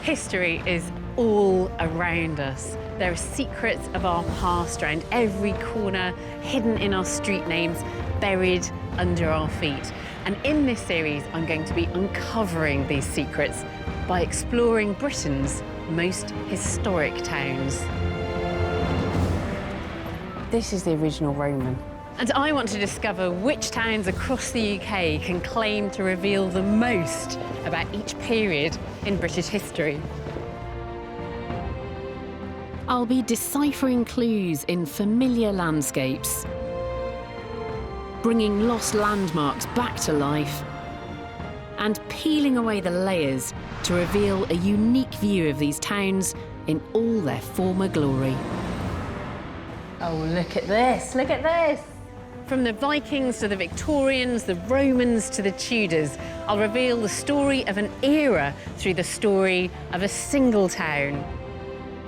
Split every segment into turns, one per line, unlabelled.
History is all around us. There are secrets of our past around every corner, hidden in our street names, buried under our feet. And in this series, I'm going to be uncovering these secrets by exploring Britain's most historic towns. This is the original Roman. And I want to discover which towns across the UK can claim to reveal the most about each period in British history. I'll be deciphering clues in familiar landscapes, bringing lost landmarks back to life, and peeling away the layers to reveal a unique view of these towns in all their former glory. Oh, look at this, look at this! From the Vikings to the Victorians, the Romans to the Tudors, I'll reveal the story of an era through the story of a single town.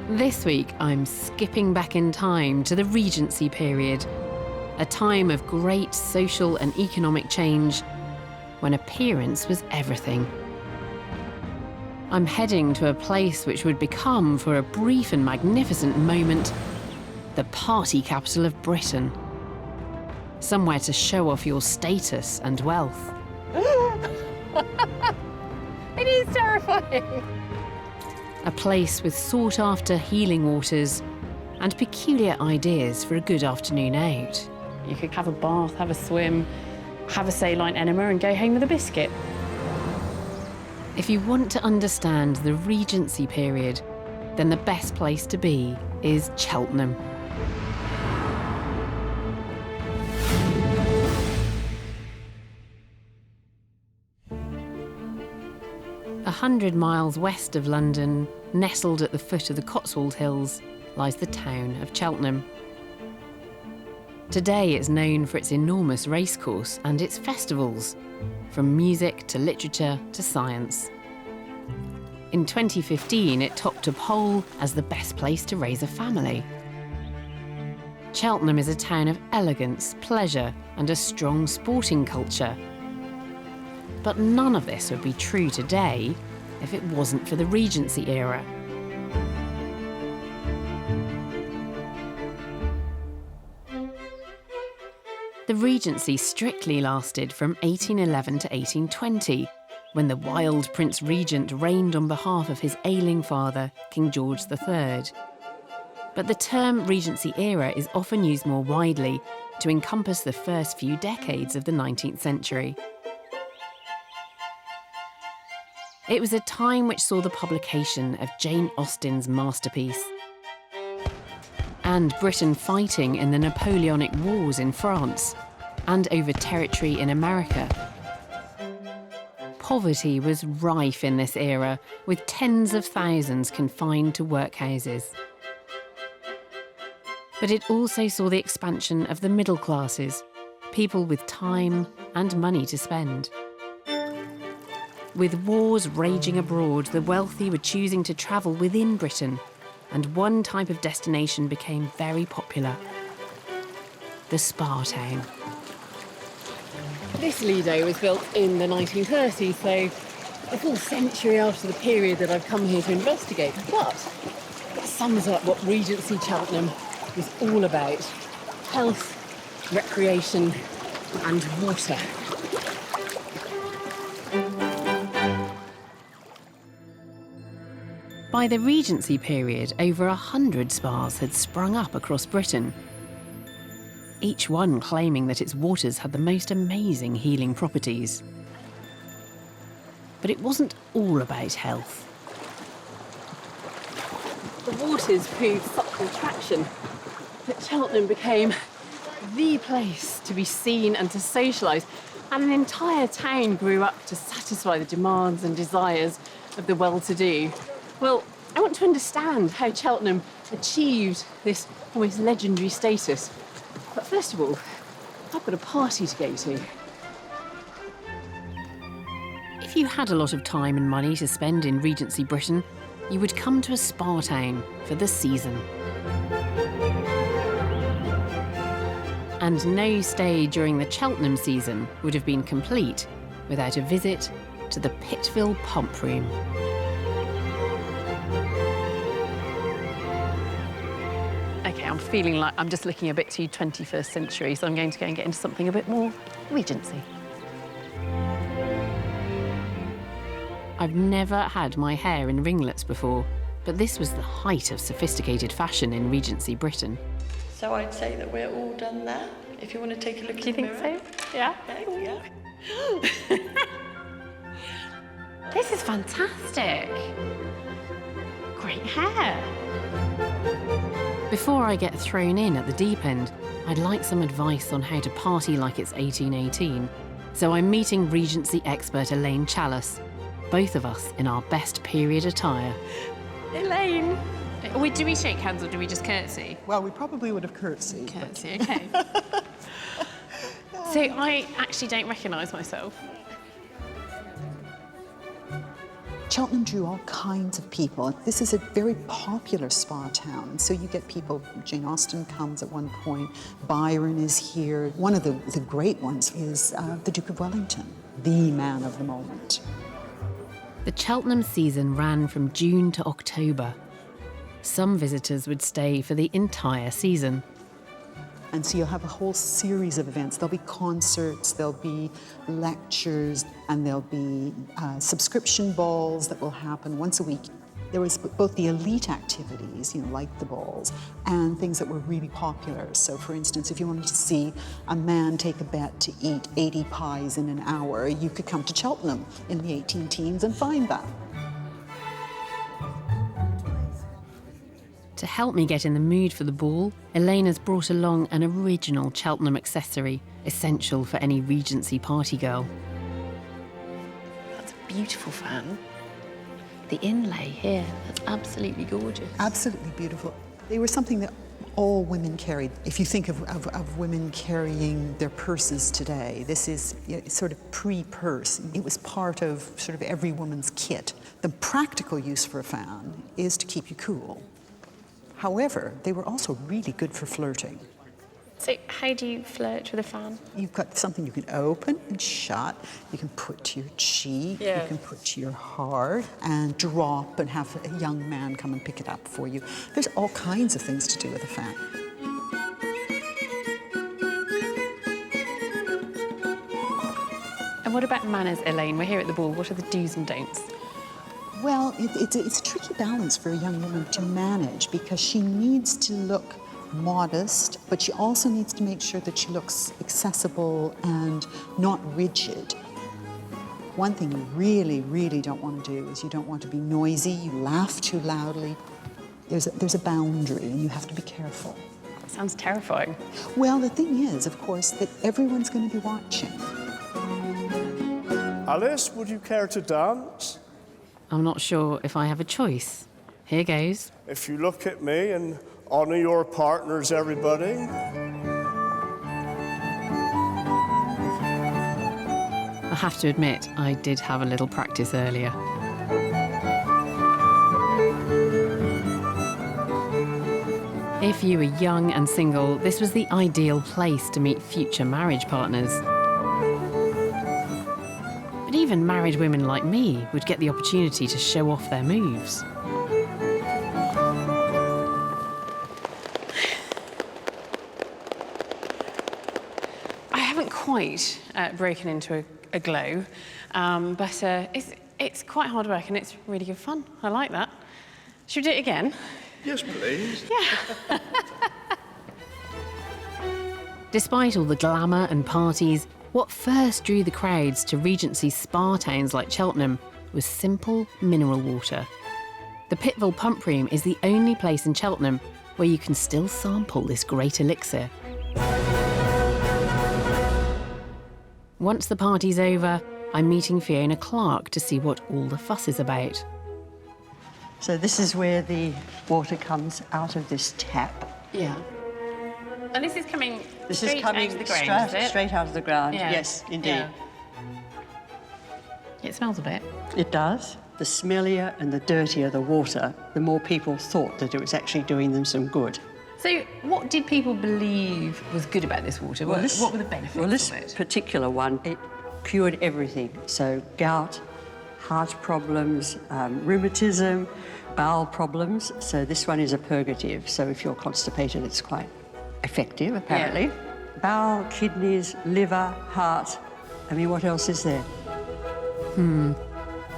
This week, I'm skipping back in time to the Regency period, a time of great social and economic change when appearance was everything. I'm heading to a place which would become, for a brief and magnificent moment, the party capital of Britain. Somewhere to show off your status and wealth. It is terrifying. A place with sought-after healing waters and peculiar ideas for a good afternoon out. You could have a bath, have a swim, have a saline enema and go home with a biscuit. If you want to understand the Regency period, then the best place to be is Cheltenham. 100 miles west of London, nestled at the foot of the Cotswold Hills, lies the town of Cheltenham. Today it's known for its enormous racecourse and its festivals, from music to literature to science. In 2015, it topped a poll as the best place to raise a family. Cheltenham is a town of elegance, pleasure, and a strong sporting culture. But none of this would be true today if it wasn't for the Regency era. The Regency strictly lasted from 1811 to 1820, when the wild Prince Regent reigned on behalf of his ailing father, King George III. But the term Regency era is often used more widely to encompass the first few decades of the 19th century. It was a time which saw the publication of Jane Austen's masterpiece, and Britain fighting in the Napoleonic Wars in France, and over territory in America. Poverty was rife in this era, with tens of thousands confined to workhouses. But it also saw the expansion of the middle classes, people with time and money to spend. With wars raging abroad, the wealthy were choosing to travel within Britain, and one type of destination became very popular: the spa town. This Lido was built in the 1930s, so a full century after the period that I've come here to investigate. But it sums up what Regency Cheltenham is all about: health, recreation, and water. By the Regency period, over 100 spas had sprung up across Britain, each one claiming that its waters had the most amazing healing properties. But it wasn't all about health. The waters proved such an attraction that Cheltenham became the place to be seen and to socialise, and an entire town grew up to satisfy the demands and desires of the well-to-do. Well, I want to understand how Cheltenham achieved this almost legendary status. But first of all, I've got a party to go to. If you had a lot of time and money to spend in Regency Britain, you would come to a spa town for the season. And no stay during the Cheltenham season would have been complete without a visit to the Pittville Pump Room. feeling like I'm just looking a bit too 21st century, so I'm going to go and get into something a bit more Regency. I've never had my hair in ringlets before, but this was the height of sophisticated fashion in Regency Britain.
So I'd say that we're all done there. If you want to take a look in the mirror.
Do you think so? Yeah?
Yeah.
This is fantastic. Great hair. Before I get thrown in at the deep end, I'd like some advice on how to party like it's 1818. So I'm meeting Regency expert Elaine Chalice, both of us in our best period attire.
Elaine.
Do we shake hands or do we just curtsy?
Well, we probably would have curtsied.
Curtsy, okay. So I actually don't recognise myself.
Cheltenham drew all kinds of people. This is a very popular spa town. So you get people, Jane Austen comes at one point, Byron is here. One of the great ones is the Duke of Wellington, the man of the moment.
The Cheltenham season ran from June to October. Some visitors would stay for the entire season.
And so you'll have a whole series of events. There'll be concerts, there'll be lectures, and there'll be subscription balls that will happen once a week. There was both the elite activities, like the balls, and things that were really popular. So for instance, if you wanted to see a man take a bet to eat 80 pies in an hour, you could come to Cheltenham in the 18 teens and find that.
To help me get in the mood for the ball, Elaine has brought along an original Cheltenham accessory, essential for any Regency party girl. That's a beautiful fan. The inlay here, that's absolutely gorgeous.
Absolutely beautiful. They were something that all women carried. If you think of women carrying their purses today, this is sort of pre-purse. It was part of sort of every woman's kit. The practical use for a fan is to keep you cool. However, they were also really good for flirting.
So how do you flirt with a fan?
You've got something you can open and shut, you can put to your cheek, you can put to your heart, and drop and have a young man come and pick it up for you. There's all kinds of things to do with a fan.
And what about manners, Elaine? We're here at the ball. What are the do's and don'ts?
Well, it's a tricky balance for a young woman to manage because she needs to look modest, but she also needs to make sure that she looks accessible and not rigid. One thing you really, really don't want to do is you don't want to be noisy, you laugh too loudly. There's a boundary and you have to be careful.
Sounds terrifying.
Well, the thing is, of course, that everyone's going to be watching.
Alice, would you care to dance?
I'm not sure if I have a choice. Here goes.
If you look at me and honour your partners, everybody.
I have to admit, I did have a little practice earlier. If you were young and single, this was the ideal place to meet future marriage partners. But even married women like me would get the opportunity to show off their moves. I haven't quite broken into a glow, but it's quite hard work and it's really good fun. I like that. Should we do it again?
Yes, please.
Yeah. Despite all the glamour and parties, what first drew the crowds to Regency's spa towns like Cheltenham was simple mineral water. The Pitville Pump Room is the only place in Cheltenham where you can still sample this great elixir. Once the party's over, I'm meeting Fiona Clark to see what all the fuss is about.
So this is where the water comes out of this tap.
Yeah. And this is coming
This is coming straight out of the ground.
Yeah.
Yes, indeed.
Yeah. It smells a bit.
It does. The smellier and the dirtier the water, the more people thought that it was actually doing them some good.
So what did people believe was good about this water? What were the benefits
Well, this
of it?
particular one, it cured everything. So gout, heart problems, rheumatism, bowel problems, so this one is a purgative. So if you're constipated, it's quite effective, apparently.
Yeah.
Bowel, kidneys, liver, heart. I mean, what else is there?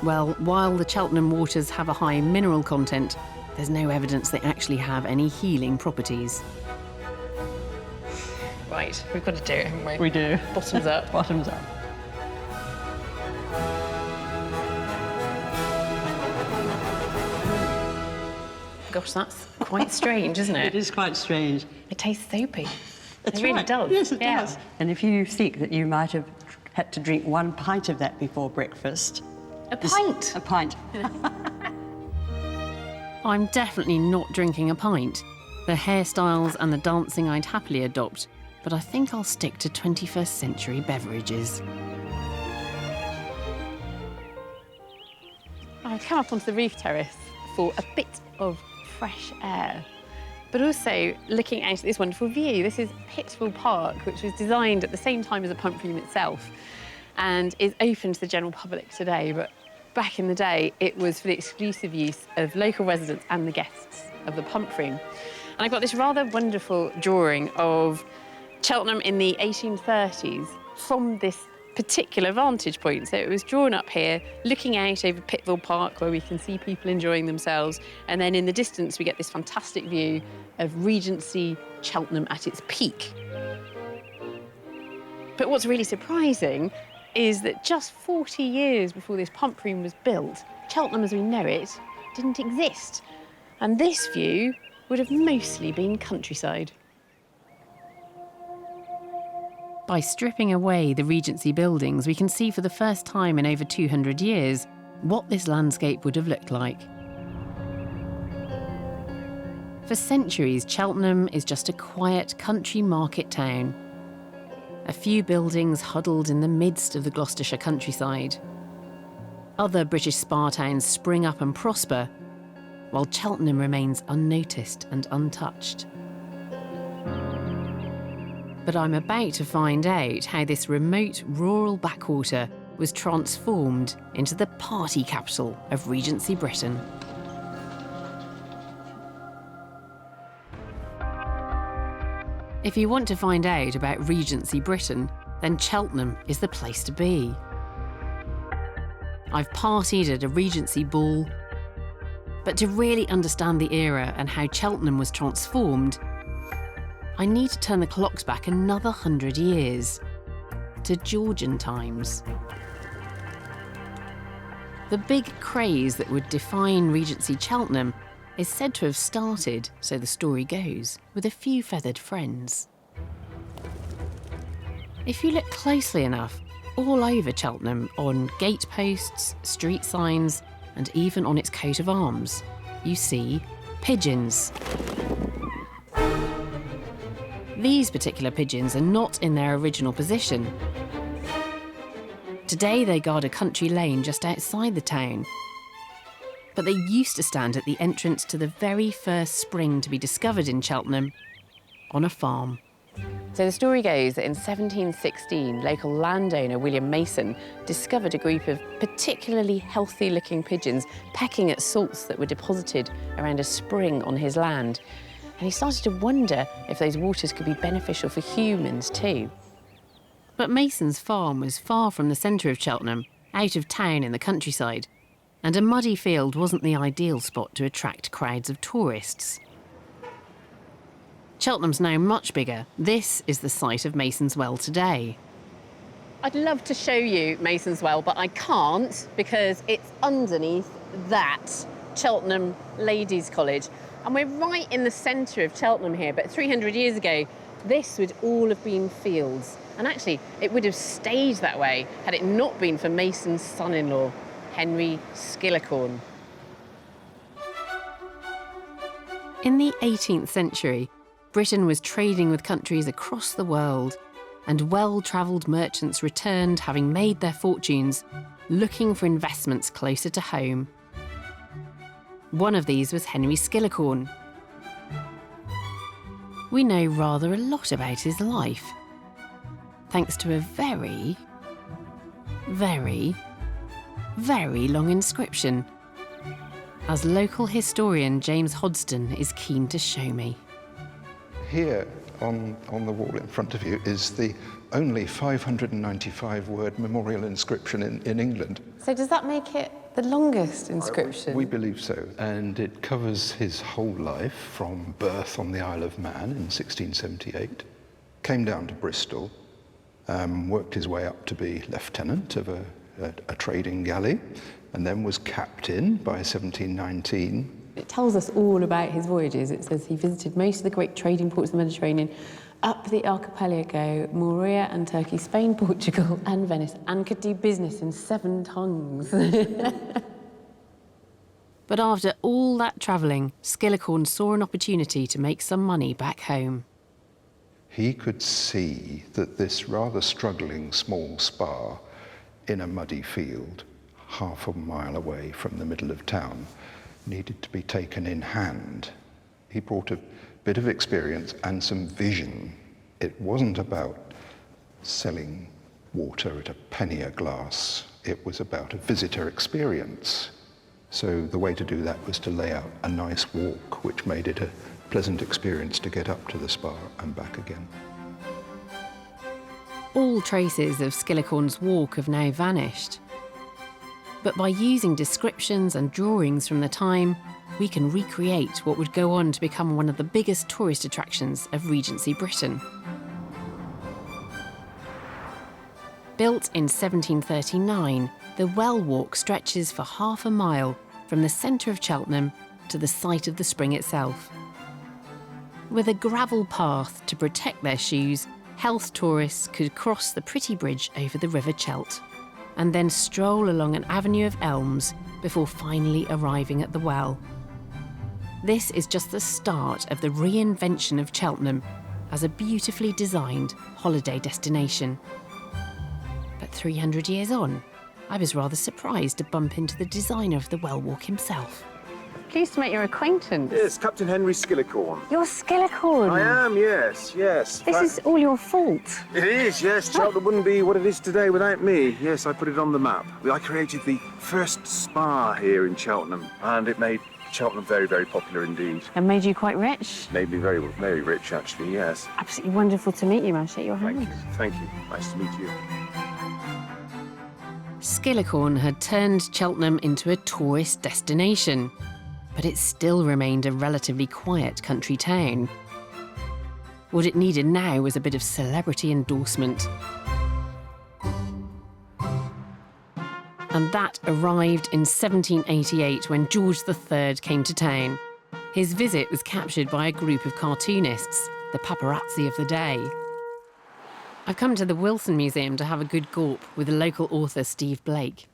Well, while the Cheltenham waters have a high mineral content, there's no evidence they actually have any healing properties.
Right, we've got to do it, haven't we?
We do.
Bottoms up.
Bottoms up.
Gosh, that's quite strange, isn't
It
it?
is quite strange.
It tastes soapy.
That's
It really
right.
does.
Yes, it
Yeah.
does. And if you think that you might have had to drink 1 pint of that before breakfast...
A pint?
A pint.
I'm definitely not drinking a pint. The hairstyles and the dancing I'd happily adopt, but I think I'll stick to 21st century beverages.
I've come up onto the roof terrace for a bit of fresh air, but also looking out at this wonderful view. This is Pittville Park, which was designed at the same time as the pump room itself and is open to the general public today, but back in the day, it was for the exclusive use of local residents and the guests of the pump room. And I've got this rather wonderful drawing of Cheltenham in the 1830s from this particular vantage point. So it was drawn up here, looking out over Pittville Park, where we can see people enjoying themselves. And then in the distance, we get this fantastic view of Regency Cheltenham at its peak. But what's really surprising is that just 40 years before this pump room was built, Cheltenham as we know it didn't exist. And this view would have mostly been countryside.
By stripping away the Regency buildings, we can see for the first time in over 200 years what this landscape would have looked like. For centuries, Cheltenham is just a quiet country market town. A few buildings huddled in the midst of the Gloucestershire countryside. Other British spa towns spring up and prosper, while Cheltenham remains unnoticed and untouched. But I'm about to find out how this remote rural backwater was transformed into the party capital of Regency Britain. If you want to find out about Regency Britain, then Cheltenham is the place to be. I've partied at a Regency ball, but to really understand the era and how Cheltenham was transformed, I need to turn the clocks back another 100 years, to Georgian times. The big craze that would define Regency Cheltenham is said to have started, so the story goes, with a few feathered friends. If you look closely enough, all over Cheltenham, on gateposts, street signs, and even on its coat of arms, you see pigeons. These particular pigeons are not in their original position. Today they guard a country lane just outside the town, but they used to stand at the entrance to the very first spring to be discovered in Cheltenham, on a farm. So the story goes that in 1716, local landowner William Mason discovered a group of particularly healthy-looking pigeons pecking at salts that were deposited around a spring on his land. And he started to wonder if those waters could be beneficial for humans too. But Mason's farm was far from the centre of Cheltenham, out of town in the countryside, and a muddy field wasn't the ideal spot to attract crowds of tourists. Cheltenham's now much bigger. This is the site of Mason's Well today.
I'd love to show you Mason's Well, but I can't because it's underneath that Cheltenham Ladies' College. And we're right in the centre of Cheltenham here, but 300 years ago, this would all have been fields. And actually, it would have stayed that way had it not been for Mason's son-in-law, Henry Skillicorn.
In the 18th century, Britain was trading with countries across the world, and well-travelled merchants returned having made their fortunes, looking for investments closer to home. One of these was Henry Skillicorn. We know rather a lot about his life, thanks to a very, very, very long inscription. as local historian James Hodston is keen to show me.
Here on the wall in front of you is the only 595-word memorial inscription in England.
So does that make it the longest inscription?
We believe so, and it covers his whole life from birth on the Isle of Man in 1678, came down to Bristol, worked his way up to be lieutenant of a trading galley, and then was captain by 1719.
It tells us all about his voyages. It says he visited most of the great trading ports of the Mediterranean, up the archipelago, Morea and Turkey, Spain, Portugal and Venice, and could do business in 7 tongues.
But after all that travelling, Skillicorn saw an opportunity to make some money back home.
He could see that this rather struggling small spa in a muddy field, half a mile away from the middle of town, needed to be taken in hand. He brought a bit of experience and some vision. It wasn't about selling water at a penny a glass. It was about a visitor experience. So the way to do that was to lay out a nice walk, which made it a pleasant experience to get up to the spa and back again.
All traces of Skillicorn's walk have now vanished. But by using descriptions and drawings from the time, we can recreate what would go on to become one of the biggest tourist attractions of Regency Britain. Built in 1739, the Well Walk stretches for half a mile from the centre of Cheltenham to the site of the spring itself. With a gravel path to protect their shoes, health tourists could cross the pretty bridge over the River Chelt and then stroll along an avenue of elms before finally arriving at the well. This is just the start of the reinvention of Cheltenham as a beautifully designed holiday destination. But 300 years on, I was rather surprised to bump into the designer of the Well Walk himself.
Pleased to make your acquaintance.
Yes, Captain Henry Skillicorn.
You're Skillicorn.
I am, yes, yes.
This is all your fault.
It is, yes. Cheltenham wouldn't be what it is today without me. Yes, I put it on the map. I created the first spa here in Cheltenham, and it made Cheltenham very, very popular indeed.
And made you quite rich.
Made me very, very rich, actually, yes.
Absolutely wonderful to meet you. I'll shake your hand.
Thank you. Nice to meet you.
Skillicorn had turned Cheltenham into a tourist destination, but it still remained a relatively quiet country town. What it needed now was a bit of celebrity endorsement. And that arrived in 1788 when George III came to town. His visit was captured by a group of cartoonists, the paparazzi of the day. I've come to the Wilson Museum to have a good gawp with the local author Steve Blake.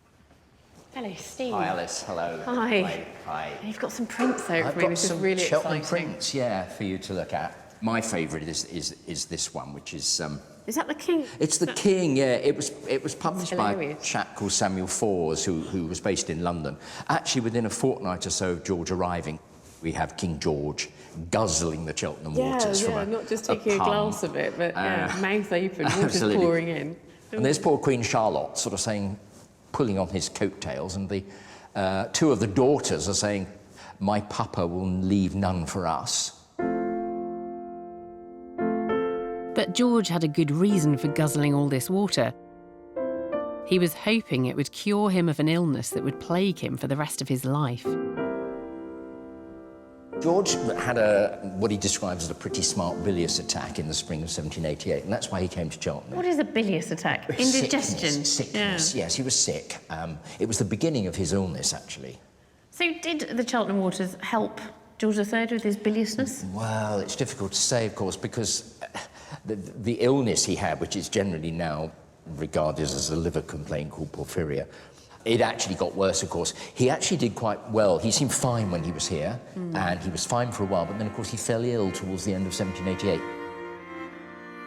Hello, Steve.
Hi, Alice. Hello.
Hi.
Hi.
You've got some prints out
I've
for me,
got
which is
some
really
Cheltenham
exciting.
prints, yeah, for you to look at. My favourite is this one, which is
Is that the king?
it's the King. Yeah, it was published by a
hilarious.
chap called Samuel Fors, who was based in London. Actually, within a fortnight or so of George arriving, we have King George guzzling the Cheltenham waters from
not just taking a
pump.
glass of it, but mouth open, water's
absolutely.
pouring in.
And there's poor Queen Charlotte sort of saying, pulling on his coattails, and the two of the daughters are saying, "My papa will leave none for us."
But George had a good reason for guzzling all this water. He was hoping it would cure him of an illness that would plague him for the rest of his life.
George had what he describes as a pretty smart bilious attack in the spring of 1788, and that's why he came to Cheltenham.
What is a bilious attack? Indigestion?
Sickness, yes, he was sick. It was the beginning of his illness, actually.
So did the Cheltenham waters help George III with his biliousness?
Well, it's difficult to say, of course, because the illness he had, which is generally now regarded as a liver complaint called porphyria, it actually got worse, of course. He actually did quite well. He seemed fine when he was here, and he was fine for a while, but then, of course, he fell ill towards the end of 1788.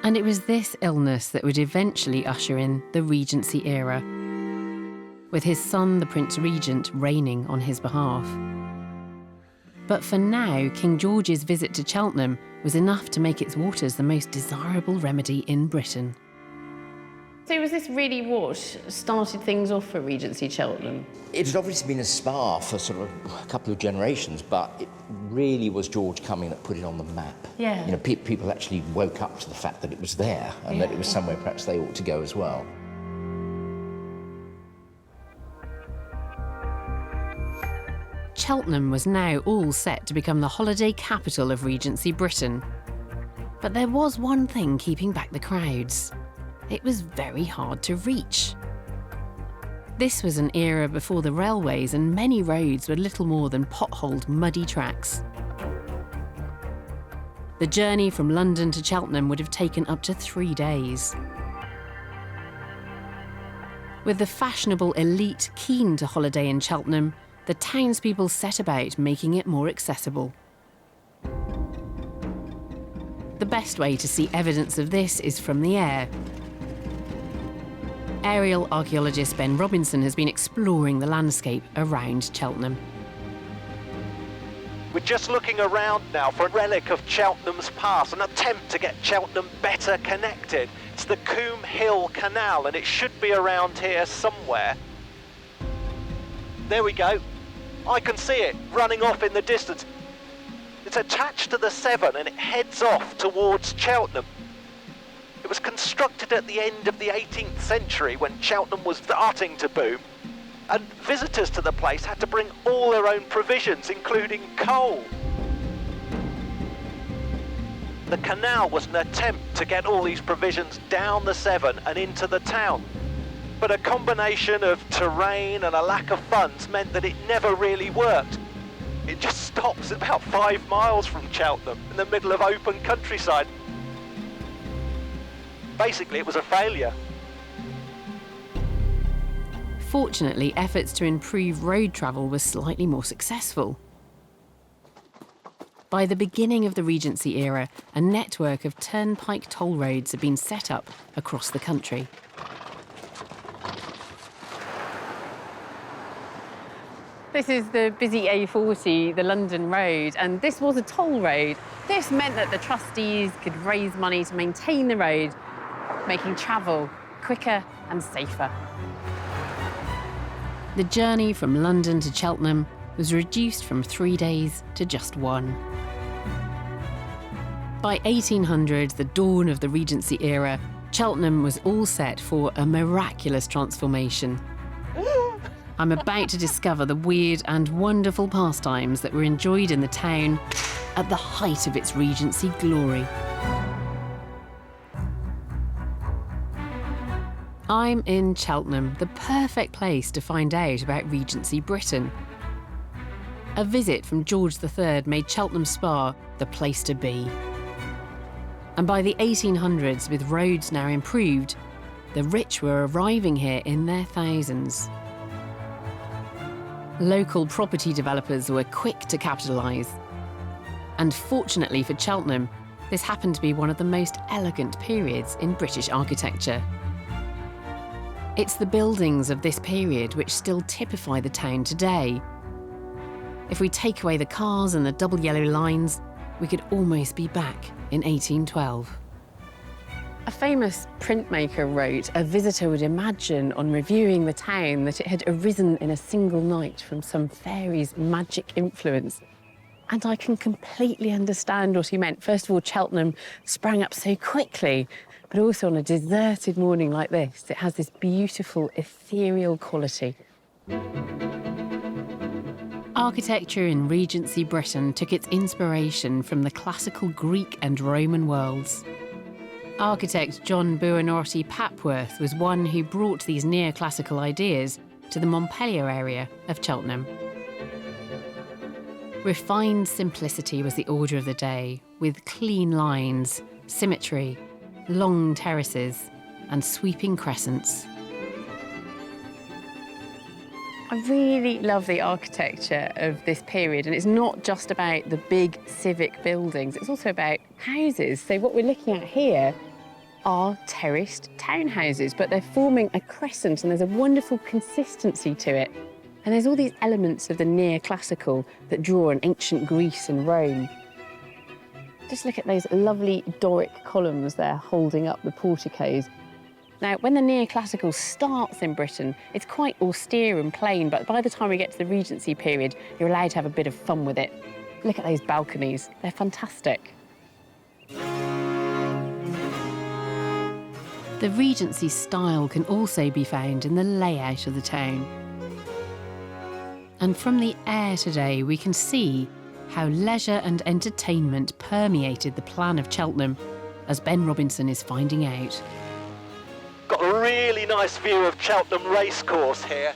And it was this illness that would eventually usher in the Regency era, with his son, the Prince Regent, reigning on his behalf. But for now, King George's visit to Cheltenham was enough to make its waters the most desirable remedy in Britain.
So was this really what started things off for Regency Cheltenham?
It had obviously been a spa for sort of a couple of generations, but it really was George Cumming that put it on the map.
Yeah.
You know, people actually woke up to the fact that it was there and that it was somewhere perhaps they ought to go as well.
Cheltenham was now all set to become the holiday capital of Regency Britain. But there was one thing keeping back the crowds. It was very hard to reach. This was an era before the railways, and many roads were little more than potholed, muddy tracks. The journey from London to Cheltenham would have taken up to 3 days. With the fashionable elite keen to holiday in Cheltenham, the townspeople set about making it more accessible. The best way to see evidence of this is from the air. Aerial archaeologist Ben Robinson has been exploring the landscape around Cheltenham.
We're just looking around now for a relic of Cheltenham's past, an attempt to get Cheltenham better connected. It's the Coombe Hill Canal, and it should be around here somewhere. There we go. I can see it running off in the distance. It's attached to the Severn and it heads off towards Cheltenham. It was constructed at the end of the 18th century when Cheltenham was starting to boom, and visitors to the place had to bring all their own provisions, including coal. The canal was an attempt to get all these provisions down the Severn and into the town. But a combination of terrain and a lack of funds meant that it never really worked. It just stops about 5 miles from Cheltenham in the middle of open countryside. Basically, it was a failure.
Fortunately, efforts to improve road travel were slightly more successful. By the beginning of the Regency era, a network of turnpike toll roads had been set up across the country.
This is the busy A40, the London road, and this was a toll road. This meant that the trustees could raise money to maintain the road, making travel quicker and safer.
The journey from London to Cheltenham was reduced from 3 days to just 1. By 1800, the dawn of the Regency era, Cheltenham was all set for a miraculous transformation. I'm about to discover the weird and wonderful pastimes that were enjoyed in the town at the height of its Regency glory. I'm in Cheltenham, the perfect place to find out about Regency Britain. A visit from George III made Cheltenham Spa the place to be. And by the 1800s, with roads now improved, the rich were arriving here in their thousands. Local property developers were quick to capitalise. And fortunately for Cheltenham, this happened to be one of the most elegant periods in British architecture. It's the buildings of this period which still typify the town today. If we take away the cars and the double yellow lines, we could almost be back in 1812.
A famous printmaker wrote, a visitor would imagine on reviewing the town that it had arisen in a single night from some fairy's magic influence. And I can completely understand what he meant. First of all, Cheltenham sprang up so quickly, but also on a deserted morning like this, it has this beautiful, ethereal quality.
Architecture in Regency Britain took its inspiration from the classical Greek and Roman worlds. Architect John Buonarroti Papworth was one who brought these neoclassical ideas to the Montpellier area of Cheltenham. Refined simplicity was the order of the day, with clean lines, symmetry, long terraces, and sweeping crescents.
I really love the architecture of this period, and it's not just about the big civic buildings, it's also about houses. So what we're looking at here are terraced townhouses, but they're forming a crescent, and there's a wonderful consistency to it. And there's all these elements of the neoclassical that draw on ancient Greece and Rome. Just look at those lovely Doric columns there holding up the porticos. Now, when the neoclassical starts in Britain, it's quite austere and plain, but by the time we get to the Regency period, you're allowed to have a bit of fun with it. Look at those balconies, they're fantastic.
The Regency style can also be found in the layout of the town. And from the air today, we can see how leisure and entertainment permeated the plan of Cheltenham, as Ben Robinson is finding out.
Got a really nice view of Cheltenham Racecourse here.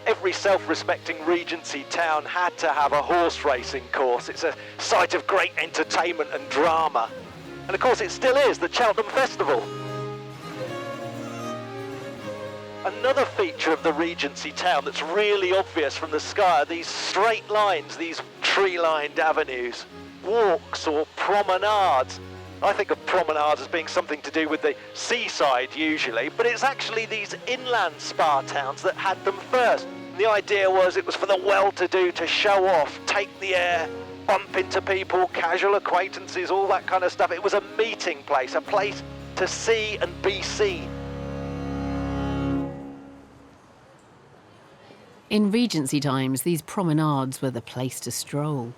Every self-respecting Regency town had to have a horse racing course. It's a site of great entertainment and drama. And of course it still is, the Cheltenham Festival. Another feature of the Regency town that's really obvious from the sky are these straight lines, these tree-lined avenues, walks or promenades. I think of promenades as being something to do with the seaside usually, but it's actually these inland spa towns that had them first. The idea was it was for the well-to-do to show off, take the air, bump into people, casual acquaintances, all that kind of stuff. It was a meeting place, a place to see and be seen.
In Regency times, these promenades were the place to stroll.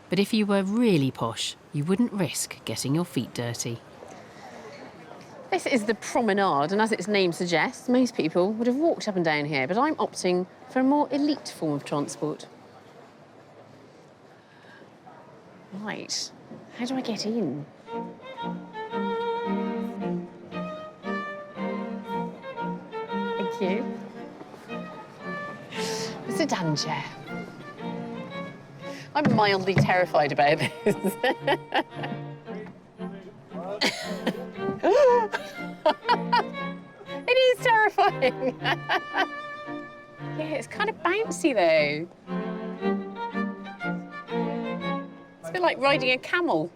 But if you were really posh, you wouldn't risk getting your feet dirty.
This is the promenade, and as its name suggests, most people would have walked up and down here, but I'm opting for a more elite form of transport. Right, how do I get in? Thank you. A sedan chair. I'm mildly terrified about this. It is terrifying. Yeah, it's kind of bouncy though. It's a bit like riding a camel.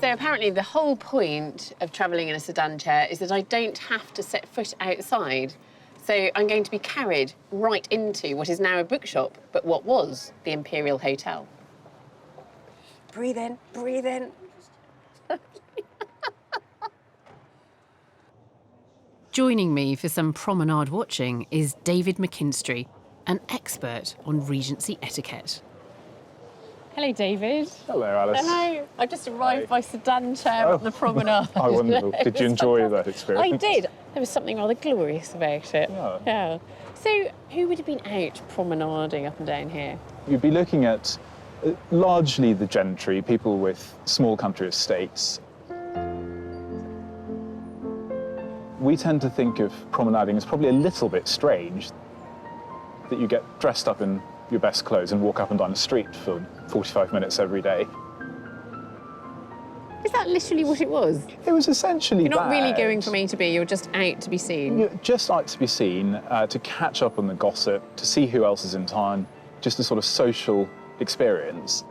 So apparently the whole point of travelling in a sedan chair is that I don't have to set foot outside. So I'm going to be carried right into what is now a bookshop, but what was the Imperial Hotel. Breathe in, breathe in.
Joining me for some promenade watching is David McKinstry, an expert on Regency etiquette.
Hello, David.
Hello, Alice.
Hello. I've just arrived by sedan chair on the promenade.
Oh, wonderful. Did you enjoy that experience?
I did. There was something rather glorious about it.
Yeah.
So, who would have been out promenading up and down here?
You'd be looking at largely the gentry, people with small country estates. We tend to think of promenading as probably a little bit strange, that you get dressed up in your best clothes and walk up and down the street for 45 minutes every day.
Is that literally what it was?
It was essentially
You're not
that.
really going from A to B, you're just out to be seen.
You're just like to be seen, to catch up on the gossip, to see who else is in town, just a sort of social experience.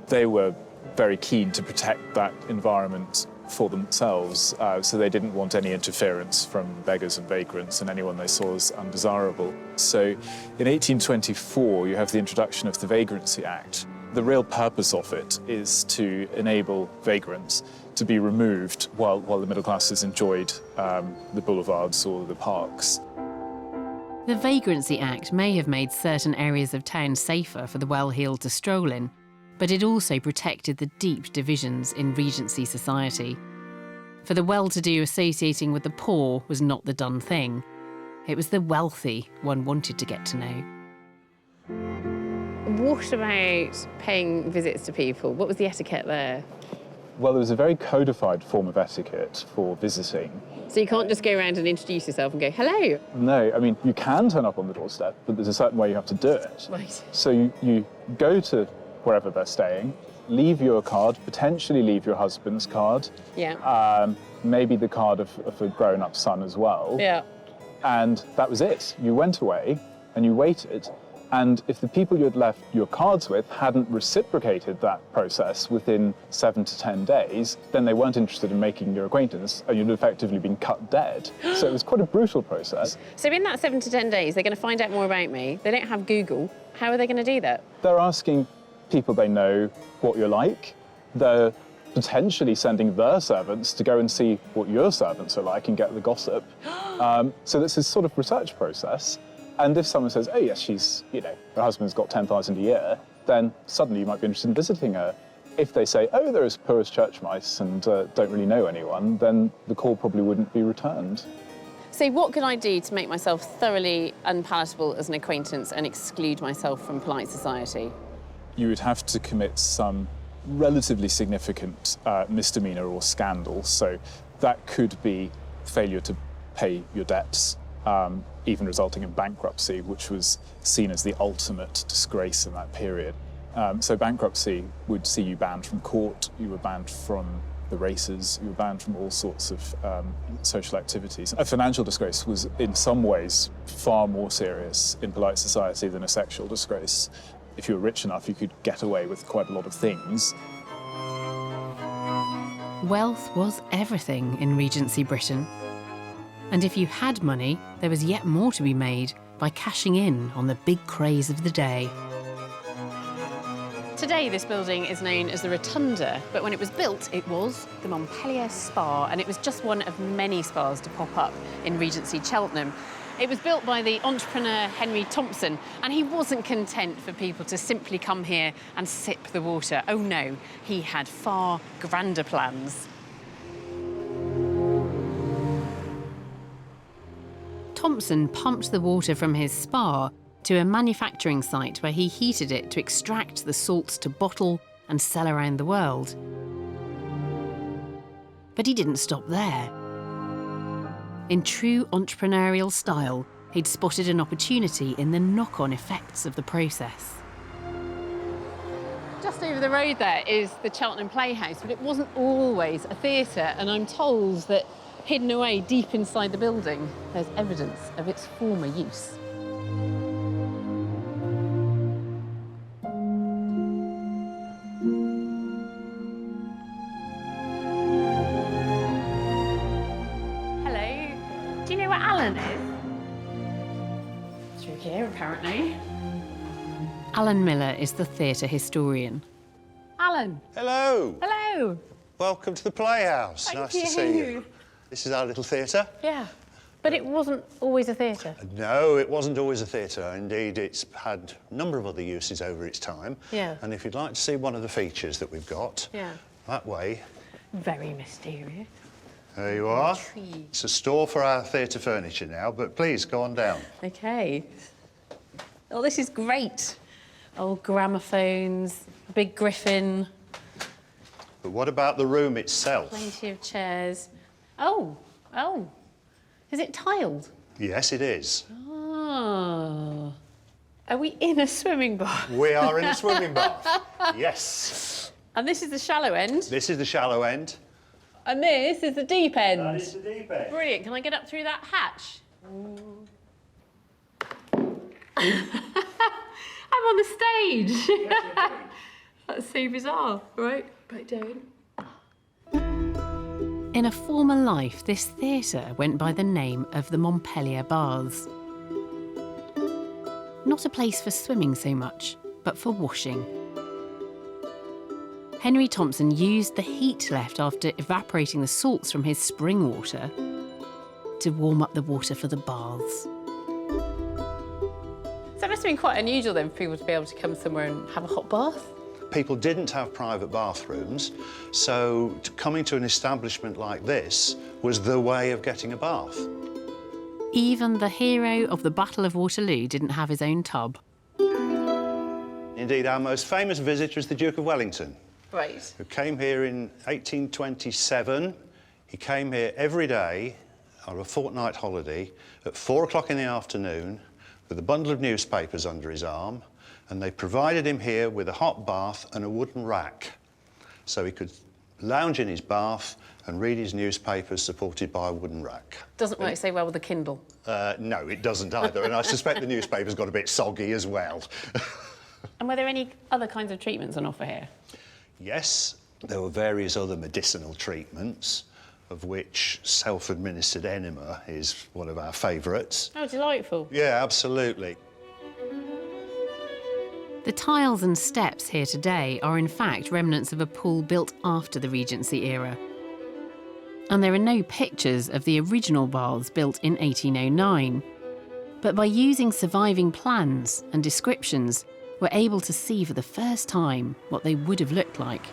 They were very keen to protect that environment for themselves, so they didn't want any interference from beggars and vagrants and anyone they saw as undesirable. So in 1824, you have the introduction of the Vagrancy Act. The real purpose of it is to enable vagrants to be removed while the middle classes enjoyed the boulevards or the parks.
The Vagrancy Act may have made certain areas of town safer for the well-heeled to stroll in, but it also protected the deep divisions in Regency society. For the well-to-do associating with the poor was not the done thing. It was the wealthy one wanted to get to know.
What about paying visits to people? What was the etiquette there?
Well, there was a very codified form of etiquette for visiting.
So you can't just go around and introduce yourself and go, hello.
No, I mean, you can turn up on the doorstep, but there's a certain way you have to do it.
Right.
So you go to wherever they're staying, leave your card, potentially leave your husband's card.
Yeah.
Maybe the card of a grown-up son as well.
Yeah.
And that was it. You went away and you waited. And if the people you had left your cards with hadn't reciprocated that process within 7 to 10 days, then they weren't interested in making your acquaintance and you'd effectively been cut dead. So it was quite a brutal process.
So in that 7 to 10 days, they're going to find out more about me. They don't have Google. How are they going to do that?
They're asking people they know what you're like. They're potentially sending their servants to go and see what your servants are like and get the gossip. So this is sort of research process. And if someone says, oh yes, she's, her husband's got 10,000 a year, then suddenly you might be interested in visiting her. If they say, oh, they're as poor as church mice and don't really know anyone, then the call probably wouldn't be returned.
So what can I do to make myself thoroughly unpalatable as an acquaintance and exclude myself from polite society?
You would have to commit some relatively significant misdemeanor or scandal. So that could be failure to pay your debts, even resulting in bankruptcy, which was seen as the ultimate disgrace in that period. So bankruptcy would see you banned from court, you were banned from the races, you were banned from all sorts of social activities. A financial disgrace was in some ways far more serious in polite society than a sexual disgrace. If you were rich enough, you could get away with quite a lot of things.
Wealth was everything in Regency Britain. And if you had money, there was yet more to be made by cashing in on the big craze of the day.
Today, this building is known as the Rotunda, but when it was built, it was the Montpellier Spa, and it was just one of many spas to pop up in Regency Cheltenham. It was built by the entrepreneur Henry Thompson, and he wasn't content for people to simply come here and sip the water. Oh no, he had far grander plans.
Thompson pumped the water from his spa to a manufacturing site where he heated it to extract the salts to bottle and sell around the world. But he didn't stop there. In true entrepreneurial style, he'd spotted an opportunity in the knock-on effects of the process.
Just over the road there is the Cheltenham Playhouse, but it wasn't always a theatre, and I'm told that hidden away deep inside the building, there's evidence of its former use. Apparently.
Alan Miller is the theatre historian.
Alan.
Hello.
Hello.
Welcome to the Playhouse.
Thank
nice
you.
to see you. This is our little theatre.
Yeah, but it wasn't always a theatre.
No, it wasn't always a theatre. Indeed, it's had a number of other uses over its time.
Yeah.
And if you'd like to see one of the features that we've got, that way.
Very mysterious.
There you are. It's a store for our theatre furniture now, but please go on down.
OK. Oh, this is great. Old gramophones, big griffin.
But what about the room itself?
Plenty of chairs. Oh. Is it tiled?
Yes, it is.
Oh. Are we in a swimming bath?
We are in a swimming bath. Yes.
And this is the shallow end?
This is the shallow end.
And this is the deep end?
That is the deep end.
Brilliant. Can I get up through that hatch? I'm on the stage. That's so bizarre. Right, back down.
In a former life, this theatre went by the name of the Montpellier Baths. Not a place for swimming so much, but for washing. Henry Thompson used the heat left after evaporating the salts from his spring water to warm up the water for the baths.
So it must have been quite unusual then for people to be able to come somewhere and have a hot bath?
People didn't have private bathrooms, so coming to an establishment like this was the way of getting a bath.
Even the hero of the Battle of Waterloo didn't have his own tub.
Indeed, our most famous visitor is the Duke of Wellington.
Right.
Who came here in 1827. He came here every day on a fortnight holiday at 4 o'clock in the afternoon with a bundle of newspapers under his arm, and they provided him here with a hot bath and a wooden rack, so he could lounge in his bath and read his newspapers supported by a wooden rack.
Doesn't work so well with a Kindle.
No, it doesn't either, and I suspect the newspapers got a bit soggy as well.
And were there any other kinds of treatments on offer here?
Yes, there were various other medicinal treatments, of which self-administered enema is one of our favourites.
Oh, delightful.
Yeah, absolutely.
The tiles and steps here today are in fact remnants of a pool built after the Regency era. And there are no pictures of the original baths built in 1809. But by using surviving plans and descriptions, we're able to see for the first time what they would have looked like.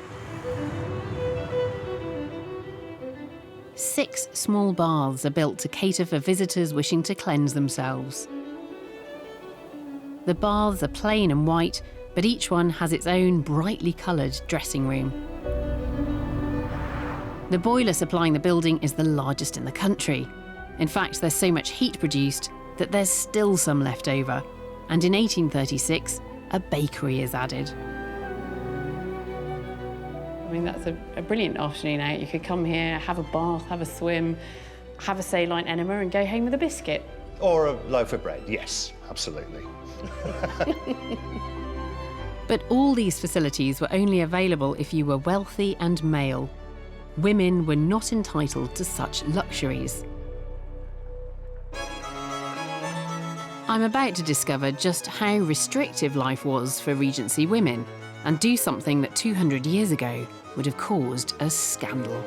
6 small baths are built to cater for visitors wishing to cleanse themselves. The baths are plain and white, but each one has its own brightly coloured dressing room. The boiler supplying the building is the largest in the country. In fact, there's so much heat produced that there's still some left over, and in 1836, a bakery is added.
I mean, that's a brilliant afternoon out. You could come here, have a bath, have a swim, have a saline enema and go home with a biscuit.
Or a loaf of bread, yes, absolutely.
But all these facilities were only available if you were wealthy and male. Women were not entitled to such luxuries. I'm about to discover just how restrictive life was for Regency women and do something that 200 years ago would have caused a scandal.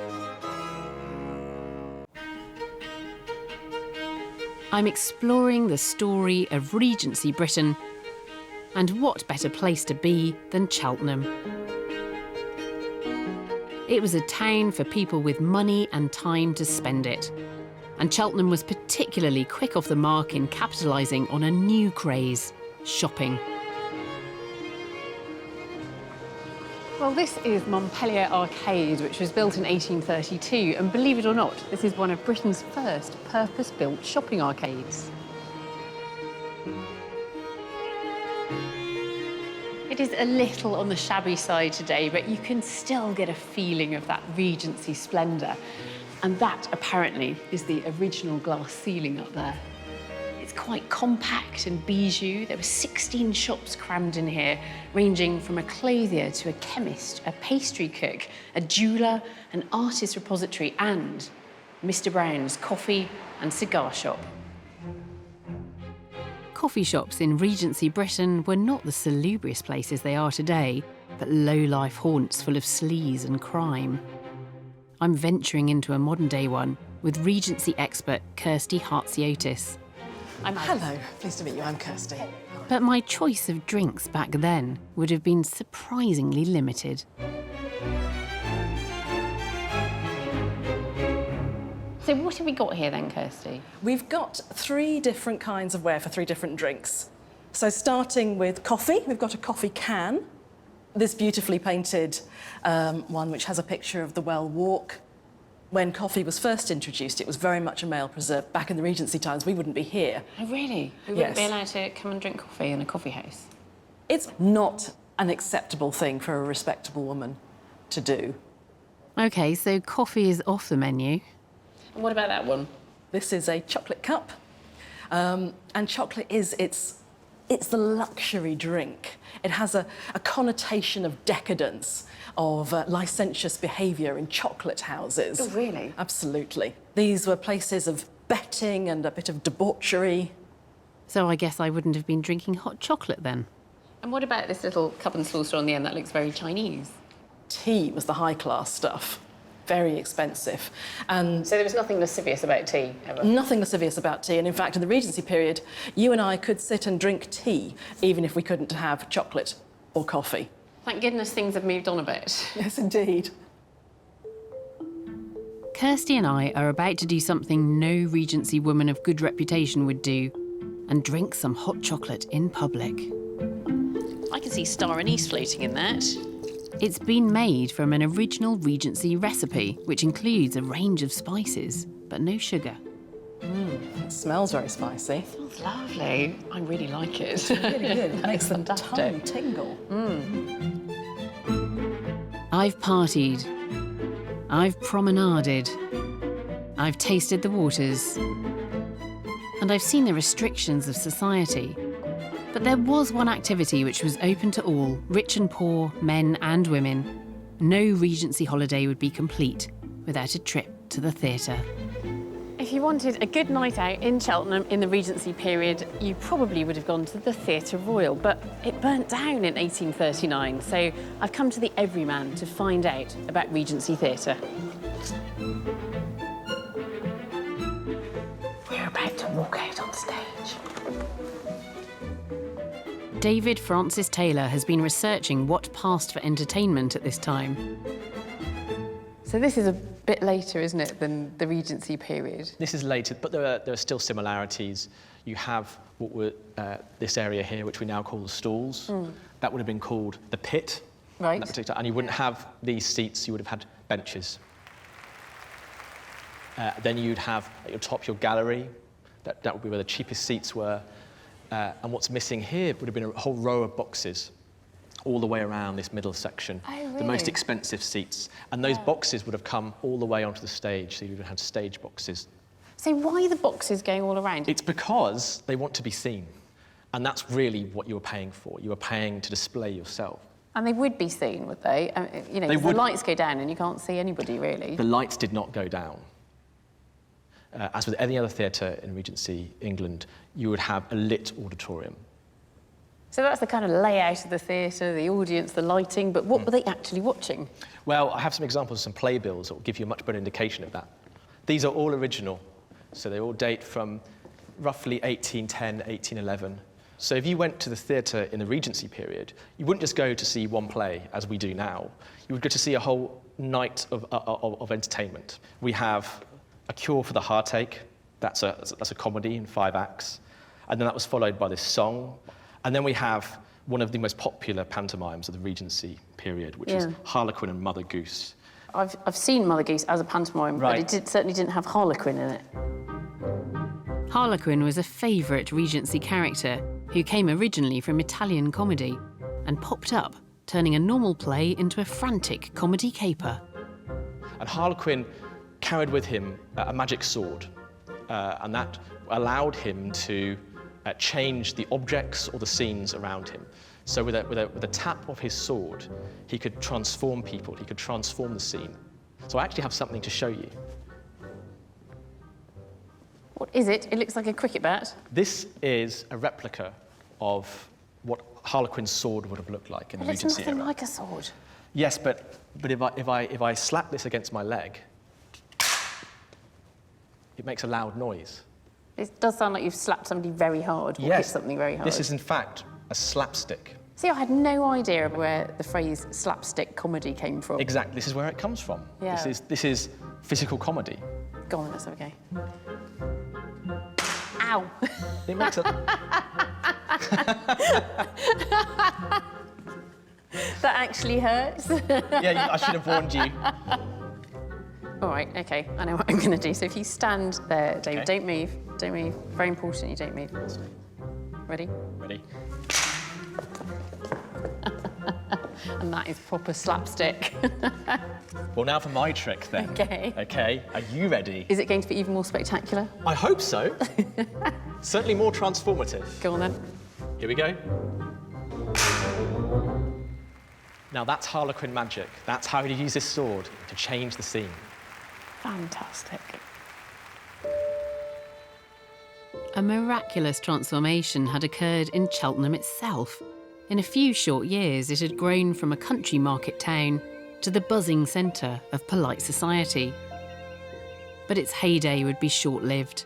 I'm exploring the story of Regency Britain, and what better place to be than Cheltenham? It was a town for people with money and time to spend it. And Cheltenham was particularly quick off the mark in capitalising on a new craze: shopping.
Well, this is Montpellier Arcade, which was built in 1832, and believe it or not, this is one of Britain's first purpose-built shopping arcades. It is a little on the shabby side today, but you can still get a feeling of that Regency splendour. And that, apparently, is the original glass ceiling up there. It's quite compact and bijou. There were 16 shops crammed in here, ranging from a clothier to a chemist, a pastry cook, a jeweller, an artist repository, and Mr. Brown's coffee and cigar shop.
Coffee shops in Regency Britain were not the salubrious places they are today, but low-life haunts full of sleaze and crime. I'm venturing into a modern-day one with Regency expert Kirsty Hartziotis.
Hello, pleased to meet you. I'm Kirsty.
But my choice of drinks back then would have been surprisingly limited.
So what have we got here then, Kirsty?
We've got 3 different kinds of ware for 3 different drinks. So starting with coffee, we've got a coffee can. This beautifully painted one which has a picture of the Well Walk. When coffee was first introduced, it was very much a male preserve. Back in the Regency times, we wouldn't be here.
Oh, really? We wouldn't be allowed to come and drink coffee in a coffee house?
It's not an acceptable thing for a respectable woman to do.
OK, so coffee is off the menu.
And what about that one?
This is a chocolate cup. And chocolate is, it's the luxury drink. It has a connotation of decadence, of licentious behaviour in chocolate houses.
Oh, really?
Absolutely. These were places of betting and a bit of debauchery.
So I guess I wouldn't have been drinking hot chocolate then.
And what about this little cup and saucer on the end? That looks very Chinese.
Tea was the high-class stuff. Very expensive. And
so there was nothing lascivious about tea, ever?
Nothing lascivious about tea. And in fact, in the Regency period, you and I could sit and drink tea, even if we couldn't have chocolate or coffee.
Thank goodness things have moved on a bit.
Yes, indeed.
Kirsty and I are about to do something no Regency woman of good reputation would do, and drink some hot chocolate in public.
I can see star anise floating in that.
It's been made from an original Regency recipe, which includes a range of spices, but no sugar.
It smells very spicy.
It smells lovely. I really like it.
It's really good. It makes the tongue tingle.
I've partied. I've promenaded. I've tasted the waters. And I've seen the restrictions of society. But there was one activity which was open to all, rich and poor, men and women. No Regency holiday would be complete without a trip to the theatre.
Oh, If you wanted a good night out in Cheltenham in the Regency period, you probably would have gone to the Theatre Royal, but it burnt down in 1839, so I've come to the Everyman to find out about Regency Theatre. We're about to walk out on stage.
David Francis Taylor has been researching what passed for entertainment at this time.
So this is a bit later, isn't it, than the Regency period?
This is later, but there are still similarities. You have what were this area here, which we now call the stalls. That would have been called the pit.
Right.
And you wouldn't have these seats, you would have had benches. Then you'd have at your top your gallery. That would be where the cheapest seats were. And what's missing here would have been a whole row of boxes all the way around this middle section.
Oh, really?
The most expensive seats. And those boxes would have come all the way onto the stage, so you would have had stage boxes.
So why the boxes going all around?
It's because they want to be seen. And that's really what you were paying for. You were paying to display yourself.
And they would be seen, would they? You know, 'cause the lights go down and you can't see anybody, really.
The lights did not go down. As with any other theatre in Regency England, you would have a lit auditorium.
So that's the kind of layout of the theatre, the audience, the lighting, but what were they actually watching?
Well, I have some examples of some playbills that will give you a much better indication of that. These are all original, so they all date from roughly 1810, 1811. So if you went to the theatre in the Regency period, you wouldn't just go to see one play, as we do now. You would go to see a whole night of entertainment. We have A Cure for the Heartache. That's a comedy in 5 acts. And then that was followed by this song. And then we have one of the most popular pantomimes of the Regency period, which is Harlequin and Mother Goose.
I've seen Mother Goose as a pantomime,
Right.
but it certainly didn't have Harlequin in it.
Harlequin was a favourite Regency character who came originally from Italian comedy and popped up, turning a normal play into a frantic comedy caper.
And Harlequin carried with him a magic sword, and that allowed him to change the objects or the scenes around him. So with a tap of his sword, he could transform people, he could transform the scene. So I actually have something to show you.
What is it? It looks like a cricket bat.
This is a replica of what Harlequin's sword would have looked like in the Regency era.
It looks nothing like a sword.
Yes, but if I slap this against my leg, it makes a loud noise.
It does sound like you've slapped somebody very hard, or hit something very hard.
This is in fact a slapstick.
See, I had no idea where the phrase slapstick comedy came from.
Exactly, this is where it comes from.
Yeah.
This is physical comedy.
Go on, let's have a go. Ow!
It makes a...
That actually hurts.
Yeah, I should have warned you.
All right, okay, I know what I'm going to do. So if you stand there, David,
Okay.
don't move, don't move. Very important you don't move. Ready?
Ready.
And that is proper slapstick.
Well, now for my trick then.
Okay.
Okay, are you ready?
Is it going to be even more spectacular?
I hope so. Certainly more transformative.
Go on then.
Here we go. Now that's Harlequin magic. That's how he used his sword to change the scene.
Fantastic.
A miraculous transformation had occurred in Cheltenham itself. In a few short years, it had grown from a country market town to the buzzing centre of polite society. But its heyday would be short-lived.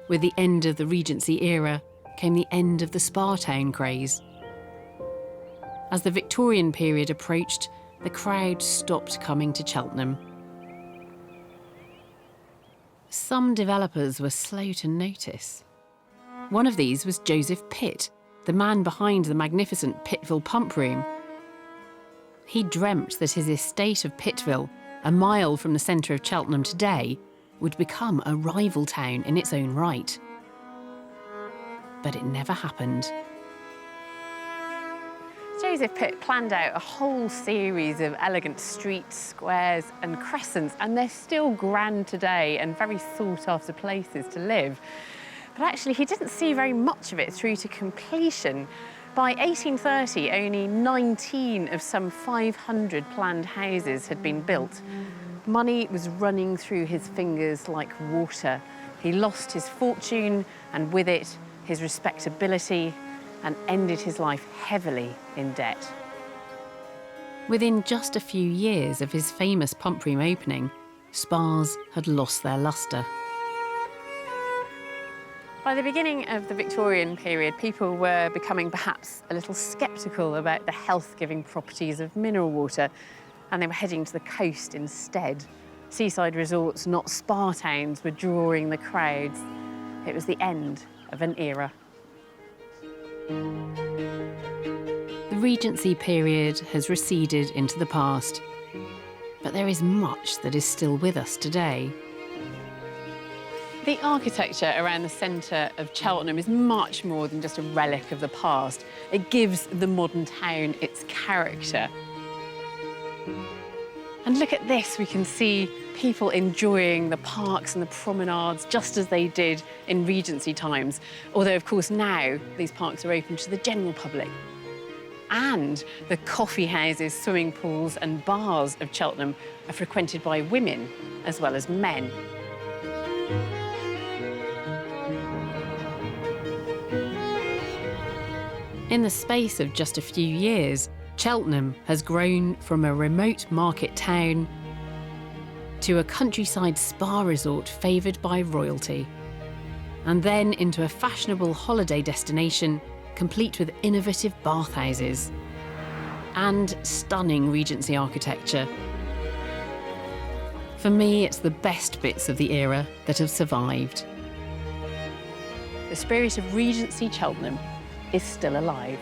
With the end of the Regency era came the end of the spa town craze. As the Victorian period approached, the crowd stopped coming to Cheltenham. Some developers were slow to notice. One of these was Joseph Pitt, the man behind the magnificent Pittville pump room. He dreamt that his estate of Pittville, a mile from the centre of Cheltenham today, would become a rival town in its own right. But it never happened.
Joseph Pitt planned out a whole series of elegant streets, squares and crescents, and they're still grand today and very sought-after places to live. But actually, he didn't see very much of it through to completion. By 1830, only 19 of some 500 planned houses had been built. Money was running through his fingers like water. He lost his fortune and with it his respectability and ended his life heavily in debt.
Within just a few years of his famous pump room opening, spas had lost their lustre.
By the beginning of the Victorian period, people were becoming perhaps a little sceptical about the health-giving properties of mineral water, and they were heading to the coast instead. Seaside resorts, not spa towns, were drawing the crowds. It was the end of an era.
The Regency period has receded into the past, but there is much that is still with us today.
The architecture around the centre of Cheltenham is much more than just a relic of the past. It gives the modern town its character. And look at this, we can see people enjoying the parks and the promenades just as they did in Regency times. Although, of course, now these parks are open to the general public. And the coffee houses, swimming pools and bars of Cheltenham are frequented by women as well as men.
In the space of just a few years, Cheltenham has grown from a remote market town to a countryside spa resort favoured by royalty, and then into a fashionable holiday destination complete with innovative bathhouses and stunning Regency architecture. For me, it's the best bits of the era that have survived.
The spirit of Regency Cheltenham is still alive.